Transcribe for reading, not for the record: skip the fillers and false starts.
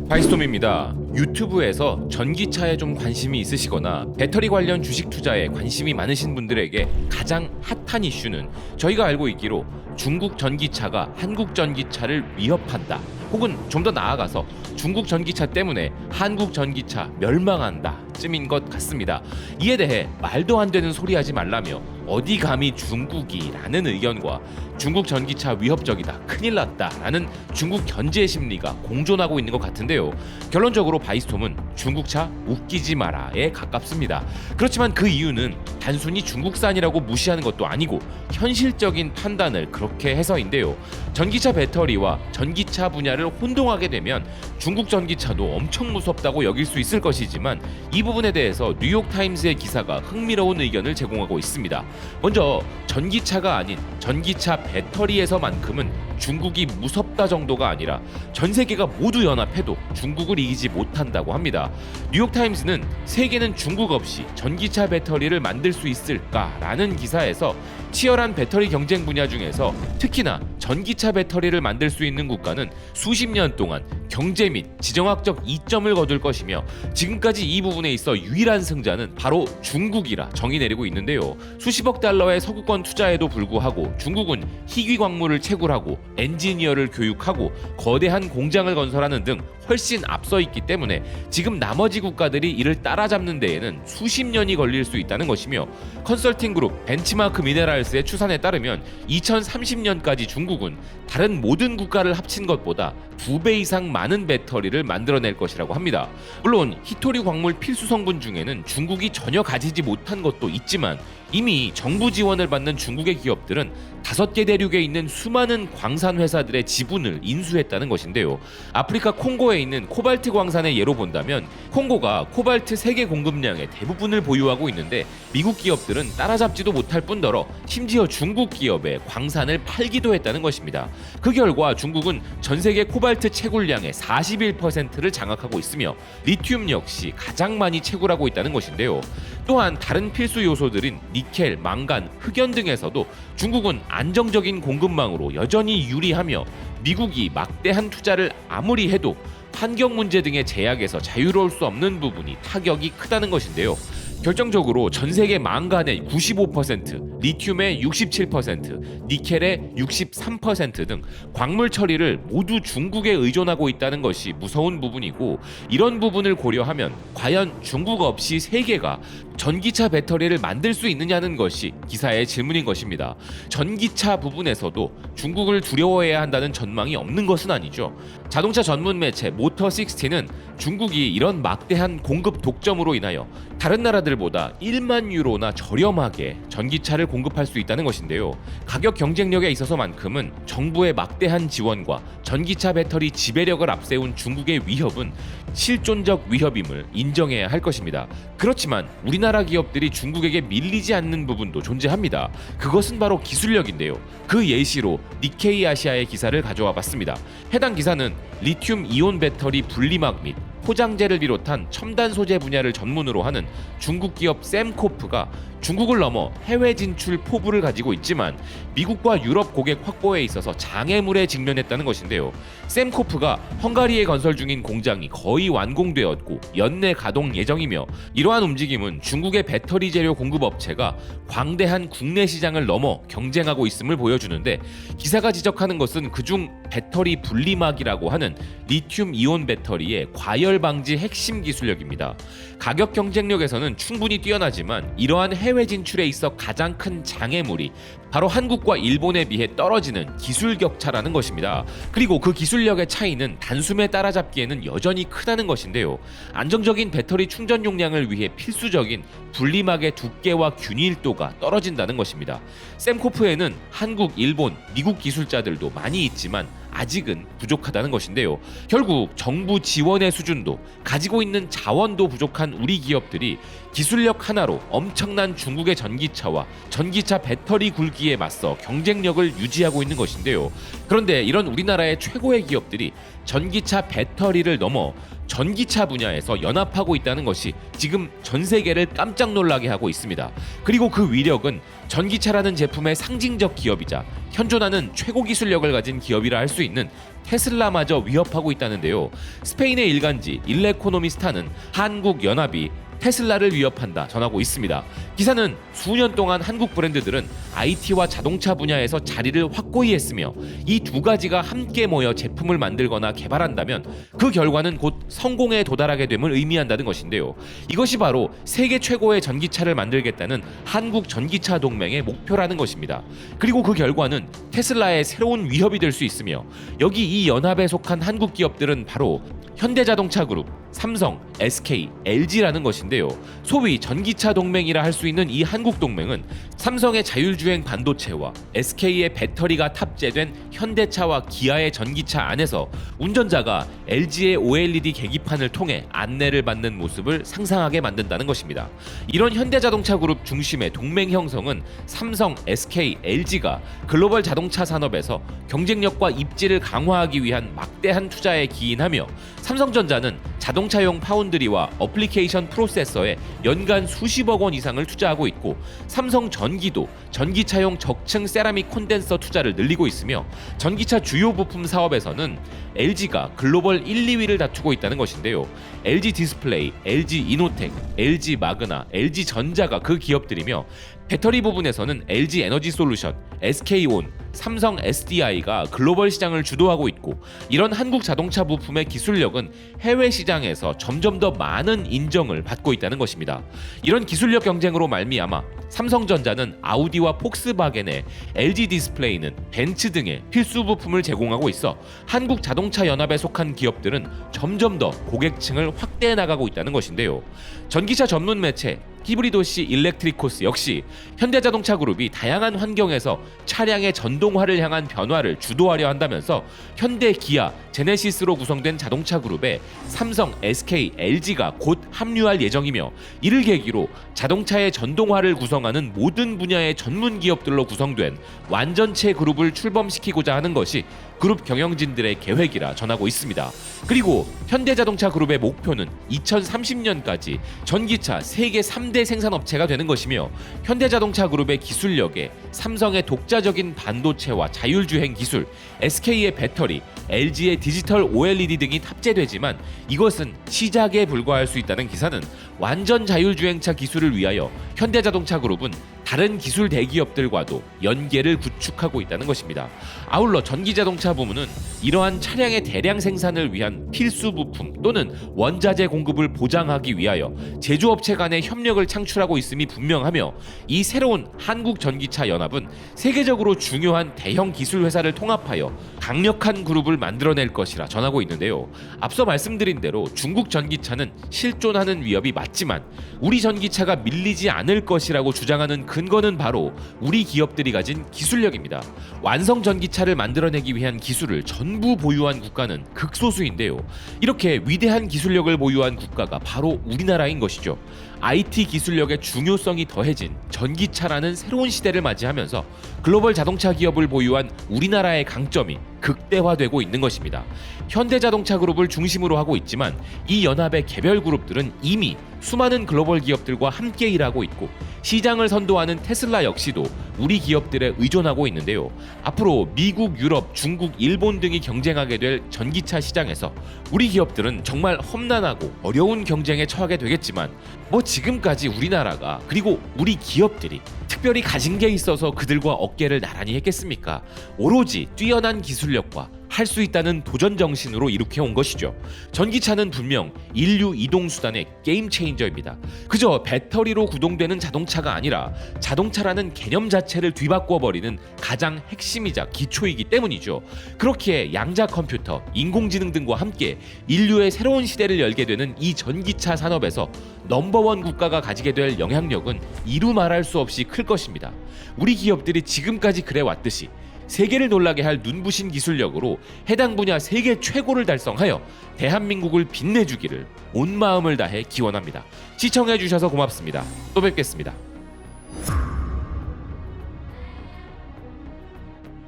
바이스톰입니다. 유튜브에서 전기차에 좀 관심이 있으시거나 배터리 관련 주식 투자에 관심이 많으신 분들에게 가장 핫한 이슈는 저희가 알고 있기로 중국 전기차가 한국 전기차를 위협한다, 혹은 좀 더 나아가서 중국 전기차 때문에 한국 전기차 멸망한다 쯤인 것 같습니다. 이에 대해 말도 안 되는 소리 하지 말라며 어디 감히 중국이라는 의견과 중국 전기차 위협적이다, 큰일 났다 라는 중국 견제 심리가 공존하고 있는 것 같은데요. 결론적으로 바이스톰은 중국차 웃기지 마라에 가깝습니다. 그렇지만 그 이유는 단순히 중국산이라고 무시하는 것도 아니고 현실적인 판단을 그렇게 해서인데요. 전기차 배터리와 전기차 분야를 혼동하게 되면 중국 전기차도 엄청 무섭다고 여길 수 있을 것이지만 이 부분에 대해서 뉴욕타임스의 기사가 흥미로운 의견을 제공하고 있습니다. 먼저 전기차가 아닌 전기차 배터리에서만큼은 중국이 무섭다 정도가 아니라 전 세계가 모두 연합해도 중국을 이기지 못한다고 합니다. 뉴욕타임스는 세계는 중국 없이 전기차 배터리를 만들 수 있을까라는 기사에서 치열한 배터리 경쟁 분야 중에서 특히나 전기차 배터리를 만들 수 있는 국가는 수십 년 동안 경제 및 지정학적 이점을 거둘 것이며 지금까지 이 부분에 있어 유일한 승자는 바로 중국이라 정의 내리고 있는데요. 수십억 달러의 서구권 투자에도 불구하고 중국은 희귀 광물을 채굴하고 엔지니어를 교육하고 거대한 공장을 건설하는 등 훨씬 앞서 있기 때문에 지금 나머지 국가들이 이를 따라잡는 데에는 수십 년이 걸릴 수 있다는 것이며, 컨설팅 그룹 벤치마크 미네랄스의 추산에 따르면 2030년까지 중국은 다른 모든 국가를 합친 것보다 2배 이상 많은 배터리를 만들어낼 것이라고 합니다. 물론 히토류 광물 필수 성분 중에는 중국이 전혀 가지지 못한 것도 있지만 이미 정부 지원을 받는 중국의 기업들은 5개 대륙에 있는 수많은 광산 회사들의 지분을 인수했다는 것인데요. 아프리카 콩고에 있는 코발트 광산의 예로 본다면 콩고가 코발트 세계 공급량의 대부분을 보유하고 있는데 미국 기업들은 따라잡지도 못할 뿐더러 심지어 중국 기업에 광산을 팔기도 했다는 것입니다. 그 결과 중국은 전 세계 코발트 채굴량의 41%를 장악하고 있으며 리튬 역시 가장 많이 채굴하고 있다는 것인데요. 또한 다른 필수 요소들인 니켈, 망간, 흑연 등에서도 중국은 안정적인 공급망으로 여전히 유리하며 미국이 막대한 투자를 아무리 해도 환경 문제 등의 제약에서 자유로울 수 없는 부분이 타격이 크다는 것인데요. 결정적으로 전 세계 망간의 95%, 리튬의 67%, 니켈의 63% 등 광물 처리를 모두 중국에 의존하고 있다는 것이 무서운 부분이고, 이런 부분을 고려하면 과연 중국 없이 세계가 전기차 배터리를 만들 수 있느냐는 것이 기사의 질문인 것입니다. 전기차 부분에서도 중국을 두려워해야 한다는 전망이 없는 것은 아니죠. 자동차 전문 매체 모터60는 중국이 이런 막대한 공급 독점으로 인하여 다른 나라들보다 1만 유로나 저렴하게 전기차를 공급할 수 있다는 것인데요. 가격 경쟁력에 있어서만큼은 정부의 막대한 지원과 전기차 배터리 지배력을 앞세운 중국의 위협은 실존적 위협임을 인정해야 할 것입니다. 그렇지만 우리나라 기업들이 중국에게 밀리지 않는 부분도 존재합니다. 그것은 바로 기술력인데요. 그 예시로 니케이 아시아의 기사를 가져와 봤습니다. 해당 기사는 리튬 이온 배터리 분리막 및 포장재를 비롯한 첨단 소재 분야를 전문으로 하는 중국 기업 샘코프가 중국을 넘어 해외 진출 포부를 가지고 있지만 미국과 유럽 고객 확보에 있어서 장애물에 직면했다는 것인데요. 샘코프가 헝가리에 건설 중인 공장이 거의 완공되었고 연내 가동 예정이며, 이러한 움직임은 중국의 배터리 재료 공급 업체가 광대한 국내 시장을 넘어 경쟁하고 있음을 보여주는데, 기사가 지적하는 것은 그중 배터리 분리막이라고 하는 리튬 이온 배터리의 과열 방지 핵심 기술력입니다. 가격 경쟁력에서는 충분히 뛰어나지만 이러한 해외 진출에 있어 가장 큰 장애물이 바로 한국과 일본에 비해 떨어지는 기술 격차라는 것입니다. 그리고 그 기술력의 차이는 단숨에 따라잡기에는 여전히 크다는 것인데요. 안정적인 배터리 충전 용량을 위해 필수적인 분리막의 두께와 균일도가 떨어진다는 것입니다. 샘코프에는 한국, 일본, 미국 기술자들도 많이 있지만 아직은 부족하다는 것인데요. 결국 정부 지원의 수준도 가지고 있는 자원도 부족한 우리 기업들이 기술력 하나로 엄청난 중국의 전기차와 전기차 배터리 굴기에 맞서 경쟁력을 유지하고 있는 것인데요. 그런데 이런 우리나라의 최고의 기업들이 전기차 배터리를 넘어 전기차 분야에서 연합하고 있다는 것이 지금 전 세계를 깜짝 놀라게 하고 있습니다. 그리고 그 위력은 전기차라는 제품의 상징적 기업이자 현존하는 최고 기술력을 가진 기업이라 할 수 있는 테슬라마저 위협하고 있다는데요. 스페인의 일간지 일레코노미스타는 한국 연합이 테슬라를 위협한다 전하고 있습니다. 기사는 수년 동안 한국 브랜드들은 IT와 자동차 분야에서 자리를 확고히 했으며 이 두 가지가 함께 모여 제품을 만들거나 개발한다면 그 결과는 곧 성공에 도달하게 됨을 의미한다는 것인데요. 이것이 바로 세계 최고의 전기차를 만들겠다는 한국 전기차 동맹의 목표라는 것입니다. 그리고 그 결과는 테슬라의 새로운 위협이 될 수 있으며 여기 이 연합에 속한 한국 기업들은 바로 현대자동차 그룹, 삼성, SK, LG라는 것인데요. 소위 전기차 동맹이라 할 수 있는 이 한국 동맹은 삼성의 자율주행 반도체와 SK의 배터리가 탑재된 현대차와 기아의 전기차 안에서 운전자가 LG의 OLED 계기판을 통해 안내를 받는 모습을 상상하게 만든다는 것입니다. 이런 현대자동차 그룹 중심의 동맹 형성은 삼성, SK, LG가 글로벌 자동차 산업에서 경쟁력과 입지를 강화하기 위한 막대한 투자에 기인하며 삼성전자는 자동차용 파운드리와 어플리케이션 프로세서에 연간 수십억 원 이상을 투자하고 있고 삼성전기도 전기차용 적층 세라믹 콘덴서 투자를 늘리고 있으며 전기차 주요 부품 사업에서는 LG가 글로벌 1, 2위를 다투고 있다는 것인데요. LG 디스플레이, LG 이노텍, LG 마그나, LG 전자가 그 기업들이며 배터리 부분에서는 LG 에너지 솔루션, SK온, 삼성 SDI가 글로벌 시장을 주도하고 있고 이런 한국 자동차 부품의 기술력은 해외 시장에서 점점 더 많은 인정을 받고 있다는 것입니다. 이런 기술력 경쟁으로 말미암아 삼성전자는 아우디와 폭스바겐에 LG 디스플레이는 벤츠 등의 필수 부품을 제공하고 있어 한국 자동차 연합에 속한 기업들은 점점 더 고객층을 확대해 나가고 있다는 것인데요. 전기차 전문 매체 히브리도시 일렉트리코스 역시 현대자동차 그룹이 다양한 환경에서 차량의 전동화를 향한 변화를 주도하려 한다면서 현대, 기아, 제네시스로 구성된 자동차 그룹에 삼성, SK, LG가 곧 합류할 예정이며 이를 계기로 자동차의 전동화를 구성하는 모든 분야의 전문 기업들로 구성된 완전체 그룹을 출범시키고자 하는 것이 그룹 경영진들의 계획이라 전하고 있습니다. 그리고 현대자동차 그룹의 목표는 2030년까지 전기차 세계 3대 생산업체가 되는 것이며 현대자동차 그룹의 기술력에 삼성의 독자적인 반도체와 자율주행 기술, SK의 배터리, LG의 디지털 OLED 등이 탑재되지만 이것은 시작에 불과할 수 있다는 기사는 완전 자율주행차 기술을 위하여 현대자동차 그룹은 다른 기술 대기업들과도 연계를 구축하고 있다는 것입니다. 아울러 전기자동차 부문은 이러한 차량의 대량 생산을 위한 필수 부품 또는 원자재 공급을 보장하기 위하여 제조업체 간의 협력을 창출하고 있음이 분명하며 이 새로운 한국전기차 연합은 세계적으로 중요한 대형 기술 회사를 통합하여 강력한 그룹을 만들어낼 것이라 전하고 있는데요. 앞서 말씀드린 대로 중국 전기차는 실존하는 위협이 맞지만 우리 전기차가 밀리지 않을 것이라고 주장하는 근거는 바로 우리 기업들이 가진 기술력입니다. 완성 전기차를 만들어내기 위한 기술을 전부 보유한 국가는 극소수인데요. 이렇게 위대한 기술력을 보유한 국가가 바로 우리나라인 것이죠. IT 기술력의 중요성이 더해진 전기차라는 새로운 시대를 맞이하면서 글로벌 자동차 기업을 보유한 우리나라의 강점이 극대화되고 있는 것입니다. 현대자동차 그룹을 중심으로 하고 있지만 이 연합의 개별 그룹들은 이미 수많은 글로벌 기업들과 함께 일하고 있고 시장을 선도하는 테슬라 역시도 우리 기업들에 의존하고 있는데요. 앞으로 미국, 유럽, 중국, 일본 등이 경쟁하게 될 전기차 시장에서 우리 기업들은 정말 험난하고 어려운 경쟁에 처하게 되겠지만 지금까지 우리나라가 그리고 우리 기업들이 특별히 가진 게 있어서 그들과 어깨를 나란히 했겠습니까? 오로지 뛰어난 기술력과 할 수 있다는 도전 정신으로 이렇게 온 것이죠. 전기차는 분명 인류 이동 수단의 게임 체인저입니다. 그저 배터리로 구동되는 자동차가 아니라 자동차라는 개념 자체를 뒤바꿔 버리는 가장 핵심이자 기초이기 때문이죠. 그렇기에 양자 컴퓨터, 인공지능 등과 함께 인류의 새로운 시대를 열게 되는 이 전기차 산업에서 넘버원 국가가 가지게 될 영향력은 이루 말할 수 없이 클 것입니다. 우리 기업들이 지금까지 그래 왔듯이 세계를 놀라게 할 눈부신 기술력으로 해당 분야 세계 최고를 달성하여 대한민국을 빛내주기를 온 마음을 다해 기원합니다. 시청해주셔서 고맙습니다. 또 뵙겠습니다.